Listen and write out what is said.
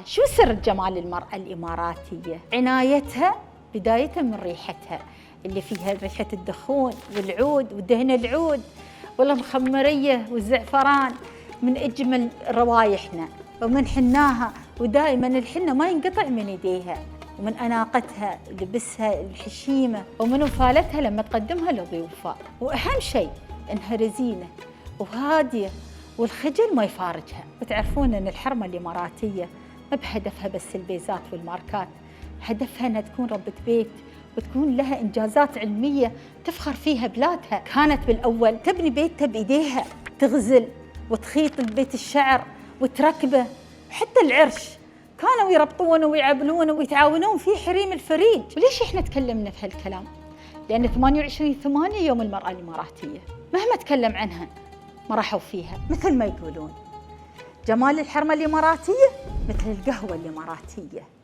شو سر جمال المرأة الإماراتية؟ عنايتها بداية من ريحتها اللي فيها ريحة الدخون والعود ودهن العود والله مخمرية والزعفران، من أجمل روايحنا ومن حناها، ودائما الحنة ما ينقطع من يديها، ومن أناقتها لبسها الحشيمة، ومن وفالتها لما تقدمها لضيوفها. وأهم شيء إنها رزينة وهادية والخجل ما يفارجها. وتعرفون أن الحرمة الإماراتية ما بهدفها بس البيزات والماركات، هدفها أنها تكون ربة بيت وتكون لها إنجازات علمية تفخر فيها بلادها. كانت بالأول تبني بيتها بإيديها، تغزل وتخيط البيت الشعر وتركبه، حتى العرش كانوا يربطونه ويعبلونه ويتعاونون فيه حريم الفريج. وليش احنا تكلمنا في هالكلام؟ لأن 28/8 يوم المرأة الإماراتية، مهما تكلم عنها ما راحوا فيها. مثل ما يقولون جمال الحرمة الإماراتية مثل القهوة الإماراتية.